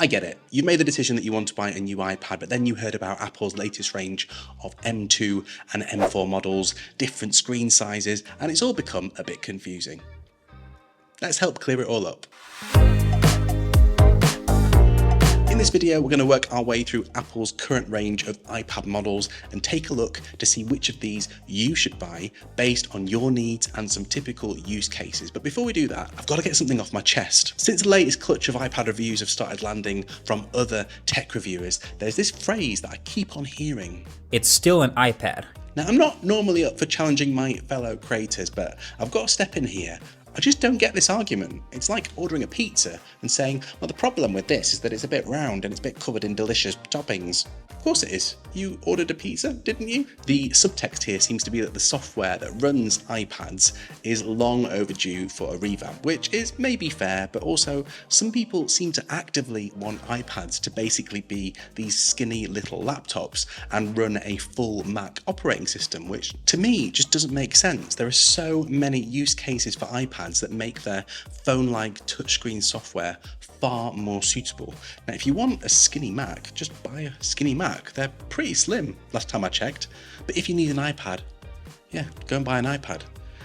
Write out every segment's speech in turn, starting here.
I get it. You made the decision that you want to buy a new iPad, but then you heard about Apple's latest range of M2 and M4 models, different screen sizes, and it's all become a bit confusing. Let's help clear it all up. In this video, we're going to work our way through Apple's current range of iPad models and take a look to see which of these you should buy based on your needs and some typical use cases. But before we do that, I've got to get something off my chest. Since the latest clutch of iPad reviews have started landing from other tech reviewers, there's this phrase that I keep on hearing. It's still an iPad. Now, I'm not normally up for challenging my fellow creators, but I've got to step in here. I just don't get this argument. It's like ordering a pizza and saying, well, the problem with this is that it's a bit round and it's a bit covered in delicious toppings. Of course it is. You ordered a pizza, didn't you? The subtext here seems to be that the software that runs iPads is long overdue for a revamp, which is maybe fair, but also some people seem to actively want iPads to basically be these skinny little laptops and run a full Mac operating system, which to me just doesn't make sense. There are so many use cases for iPads that make their phone-like touchscreen software far more suitable. Now, if you want a skinny Mac, just buy a skinny Mac. They're pretty slim, last time I checked. But if you need an iPad, yeah, go and buy an iPad.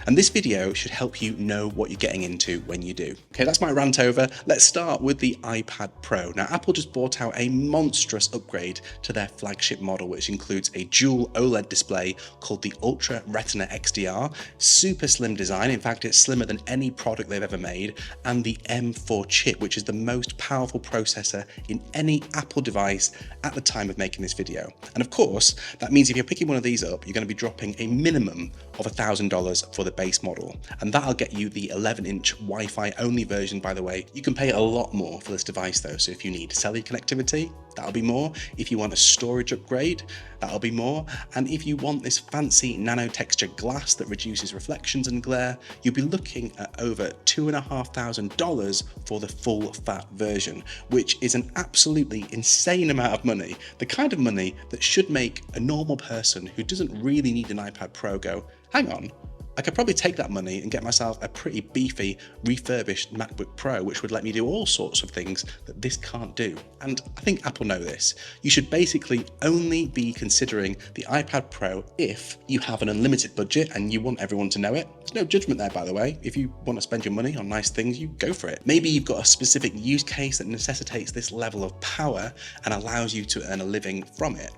And this video should help you know what you're getting into when you do. Okay, that's my rant over. Let's start with the iPad Pro. Now, Apple just brought out a monstrous upgrade to their flagship model, which includes a dual OLED display called the Ultra Retina XDR, super slim design. In fact, it's slimmer than any product they've ever made, and the M4 chip, which is the most powerful processor in any Apple device at the time of making this video. And of course, that means if you're picking one of these up, you're going to be dropping a minimum of $1,000 for the base model, and that'll get you the 11-inch Wi-Fi only version. By the way, you can pay a lot more for this device though, so if you need cellular connectivity, that'll be more. If you want a storage upgrade, that'll be more. And if you want this fancy nano texture glass that reduces reflections and glare, you'll be looking at over $2,500 for the full fat version, which is an absolutely insane amount of money. The kind of money that should make a normal person who doesn't really need an iPad Pro go, hang on, I could probably take that money and get myself a pretty beefy refurbished MacBook Pro, which would let me do all sorts of things that this can't do. And I think Apple know this. You should basically only be considering the iPad Pro if you have an unlimited budget and you want everyone to know it. There's no judgment there, by the way. If you want to spend your money on nice things, you go for it. Maybe you've got a specific use case that necessitates this level of power and allows you to earn a living from it.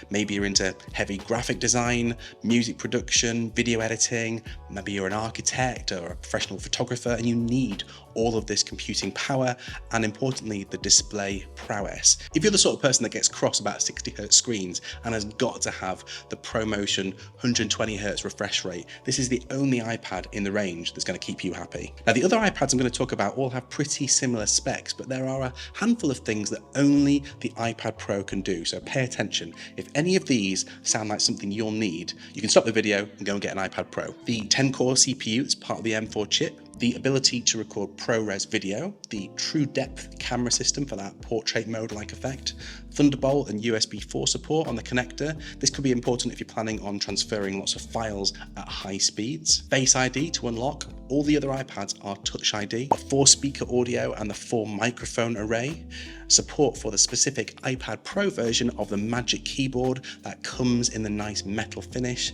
Maybe you're into heavy graphic design, music production, video editing. Maybe you're an architect or a professional photographer and you need all of this computing power and, importantly, the display prowess. If you're the sort of person that gets cross about 60Hz screens and has got to have the ProMotion 120Hz refresh rate, this is the only iPad in the range that's going to keep you happy. Now, the other iPads I'm going to talk about all have pretty similar specs, but there are a handful of things that only the iPad Pro can do, so pay attention. If any of these sound like something you'll need, you can stop the video and go and get an iPad Pro. The 10-core CPU that's part of the M4 chip, the ability to record ProRes video, the true depth camera system for that portrait mode-like effect, Thunderbolt and USB 4 support on the connector. This could be important if you're planning on transferring lots of files at high speeds. Face ID to unlock. All the other iPads are Touch ID. A 4-speaker audio and the 4-microphone array. Support for the specific iPad Pro version of the Magic Keyboard that comes in the nice metal finish.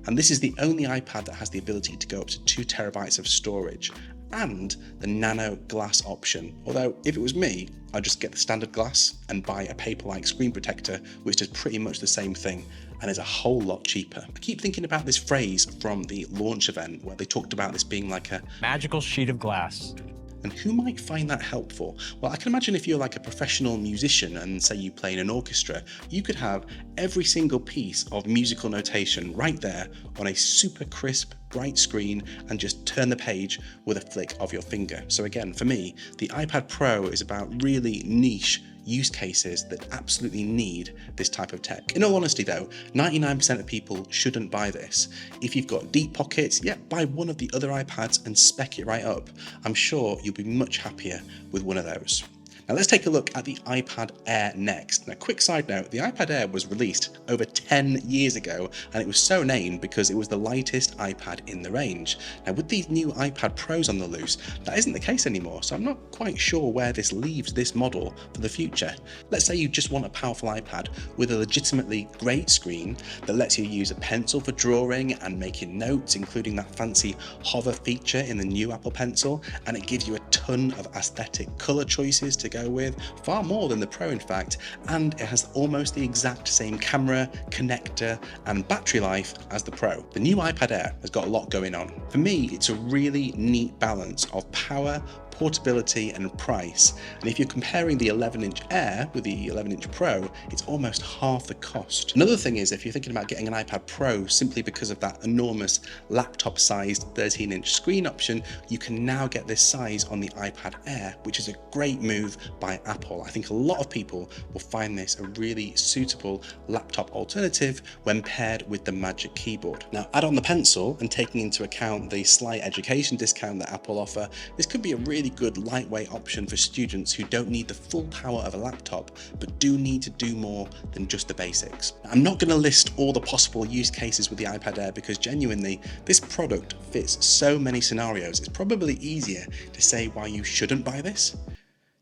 And this is the only iPad that has the ability to go up to 2 terabytes of storage and the nano glass option. Although if it was me, I'd just get the standard glass and buy a paper-like screen protector, which does pretty much the same thing and is a whole lot cheaper. I keep thinking about this phrase from the launch event where they talked about this being like a magical sheet of glass. And who might find that helpful? Well, I can imagine if you're like a professional musician and say you play in an orchestra, you could have every single piece of musical notation right there on a super crisp, bright screen and just turn the page with a flick of your finger. So again, for me, the iPad Pro is about really niche use cases that absolutely need this type of tech. In all honesty though, 99% of people shouldn't buy this. If you've got deep pockets, yeah, buy one of the other iPads and spec it right up. I'm sure you'll be much happier with one of those. Now let's take a look at the iPad Air next. Now, quick side note, the iPad Air was released over 10 years ago, and it was so named because it was the lightest iPad in the range. Now with these new iPad Pros on the loose, that isn't the case anymore, so I'm not quite sure where this leaves this model for the future. Let's say you just want a powerful iPad with a legitimately great screen that lets you use a pencil for drawing and making notes, including that fancy hover feature in the new Apple Pencil, and it gives you a ton of aesthetic color choices to go with, far more than the Pro in fact, and it has almost the exact same camera, connector and battery life as the Pro. The new iPad Air has got a lot going on. For me, it's a really neat balance of power, portability and price, and if you're comparing the 11-inch Air with the 11-inch Pro, it's almost half the cost. Another thing is, if you're thinking about getting an iPad Pro simply because of that enormous laptop-sized 13-inch screen option, you can now get this size on the iPad Air, which is a great move by Apple. I think a lot of people will find this a really suitable laptop alternative when paired with the Magic Keyboard. Now, add on the Pencil, and taking into account the slight education discount that Apple offer, this could be a really good lightweight option for students who don't need the full power of a laptop but do need to do more than just the basics. I'm not going to list all the possible use cases with the iPad Air because genuinely this product fits so many scenarios. It's probably easier to say why you shouldn't buy this.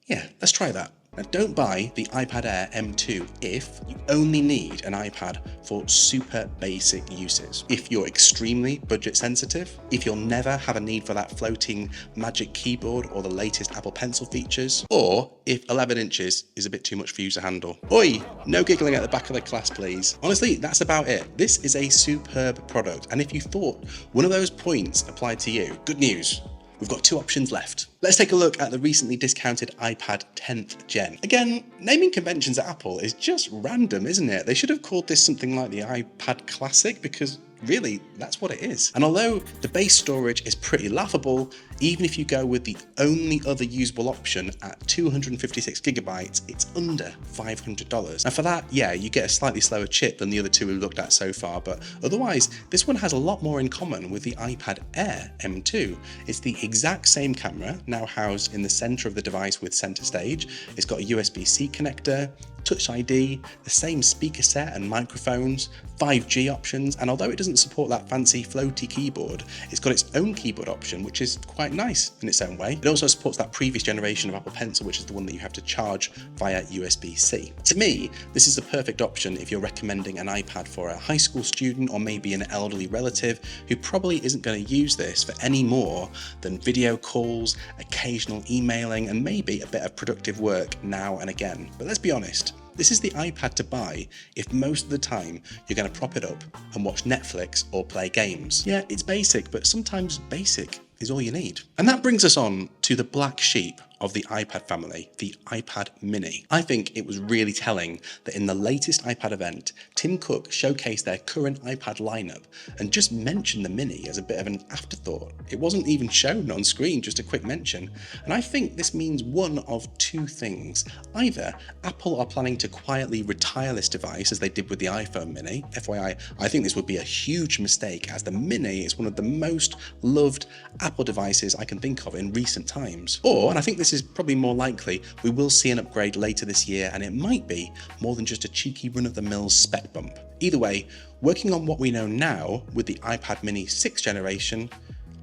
Yeah, let's try that. Now, don't buy the iPad Air M2 if you only need an iPad for super basic uses, if you're extremely budget sensitive, if you'll never have a need for that floating Magic Keyboard or the latest Apple Pencil features, or if 11 inches is a bit too much for you to handle. Oi, no giggling at the back of the class please. Honestly, that's about it. This is a superb product, and if you thought one of those points applied to you, good news. We've got two options left. Let's take a look at the recently discounted iPad 10th Gen. Again, naming conventions at Apple is just random, isn't it? They should have called this something like the iPad Classic because really, that's what it is. And although the base storage is pretty laughable, even if you go with the only other usable option at 256 gigabytes, it's under $500. And for that, yeah, you get a slightly slower chip than the other two we've looked at so far, but otherwise, this one has a lot more in common with the iPad Air M2. It's the exact same camera, now housed in the center of the device with center stage. It's got a USB-C connector, Touch ID, the same speaker set and microphones, 5G options, and although it doesn't support that fancy floaty keyboard, it's got its own keyboard option, which is quite nice in its own way. It also supports that previous generation of Apple Pencil, which is the one that you have to charge via USB-C. To me, this is the perfect option if you're recommending an iPad for a high school student or maybe an elderly relative who probably isn't going to use this for any more than video calls, occasional emailing, and maybe a bit of productive work now and again. But let's be honest, this is the iPad to buy if most of the time you're going to prop it up and watch Netflix or play games. Yeah, it's basic, but sometimes basic is all you need. And that brings us on to the black sheep of the iPad family, the iPad mini. I think it was really telling that in the latest iPad event, Tim Cook showcased their current iPad lineup and just mentioned the mini as a bit of an afterthought. It wasn't even shown on screen, just a quick mention. And I think this means one of two things. Either Apple are planning to quietly retire this device as they did with the iPhone mini. FYI, I think this would be a huge mistake as the mini is one of the most loved Apple devices I can think of in recent times. Or, and I think this is probably more likely, we will see an upgrade later this year and it might be more than just a cheeky run-of-the-mill spec bump. Either way, working on what we know now with the iPad mini 6th generation,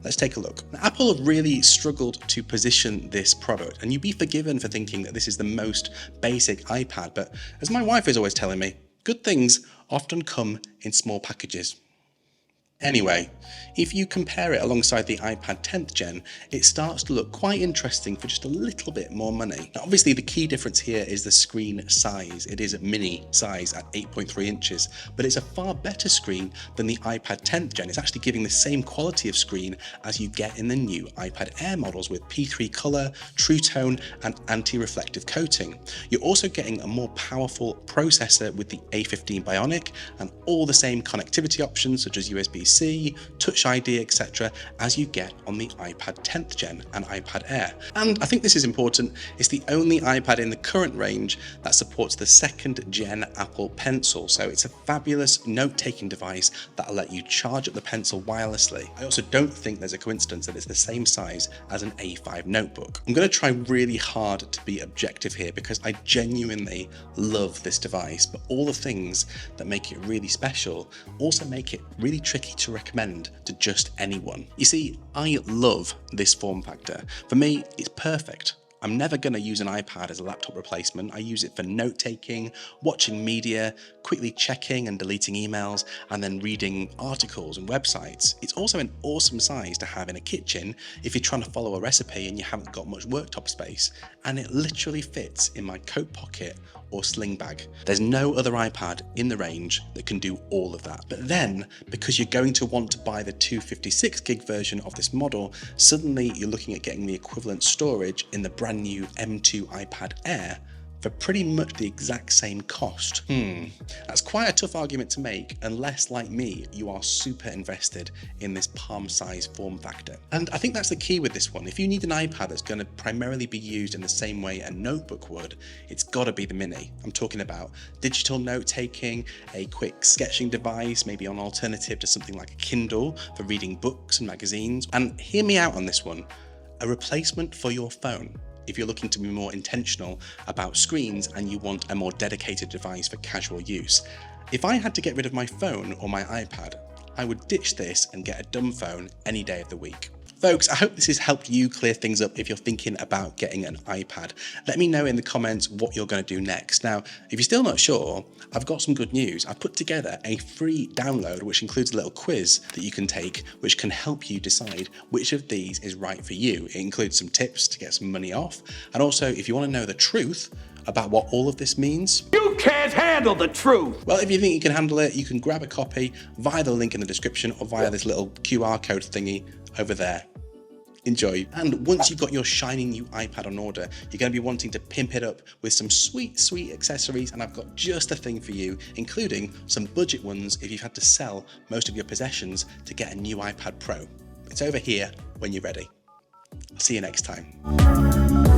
let's take a look. Now, Apple have really struggled to position this product, and you'd be forgiven for thinking that this is the most basic iPad, but as my wife is always telling me, good things often come in small packages. Anyway, if you compare it alongside the iPad 10th Gen, it starts to look quite interesting for just a little bit more money. Now, obviously the key difference here is the screen size. It is a mini size at 8.3 inches, but it's a far better screen than the iPad 10th Gen. It's actually giving the same quality of screen as you get in the new iPad Air models with P3 color, True Tone, and anti-reflective coating. You're also getting a more powerful processor with the A15 Bionic and all the same connectivity options such as USB-C USB-C, Touch ID, etc. as you get on the iPad 10th gen and iPad Air. And I think this is important, it's the only iPad in the current range that supports the 2nd gen Apple Pencil, so it's a fabulous note-taking device that'll let you charge up the pencil wirelessly. I also don't think there's a coincidence that it's the same size as an A5 notebook. I'm going to try really hard to be objective here because I genuinely love this device, but all the things that make it really special also make it really tricky to recommend to just anyone. You see, I love this form factor. For me, it's perfect. I'm never going to use an iPad as a laptop replacement. I use it for note-taking, watching media, quickly checking and deleting emails, and then reading articles and websites. It's also an awesome size to have in a kitchen if you're trying to follow a recipe and you haven't got much worktop space. And it literally fits in my coat pocket or sling bag. There's no other iPad in the range that can do all of that. But then, because you're going to want to buy the 256 gig version of this model, suddenly you're looking at getting the equivalent storage in the brand new M2 iPad Air for pretty much the exact same cost. That's quite a tough argument to make unless, like me, you are super invested in this palm-sized form factor. And I think that's the key with this one. If you need an iPad that's going to primarily be used in the same way a notebook would, it's got to be the Mini. I'm talking about digital note-taking, a quick sketching device, maybe an alternative to something like a Kindle for reading books and magazines. And hear me out on this one, a replacement for your phone. If you're looking to be more intentional about screens and you want a more dedicated device for casual use. If I had to get rid of my phone or my iPad, I would ditch this and get a dumb phone any day of the week. Folks, I hope this has helped you clear things up if you're thinking about getting an iPad. Let me know in the comments what you're going to do next. Now, if you're still not sure, I've got some good news. I've put together a free download which includes a little quiz that you can take which can help you decide which of these is right for you. It includes some tips to get some money off. And also, if you want to know the truth about what all of this means, you can't handle the truth! Well, if you think you can handle it, you can grab a copy via the link in the description or via this little QR code thingy over there. Enjoy. And once you've got your shiny new iPad on order, you're going to be wanting to pimp it up with some sweet accessories, and I've got just the thing for you, including some budget ones if you've had to sell most of your possessions to get a new iPad Pro. It's over here when you're ready. I'll see you next time.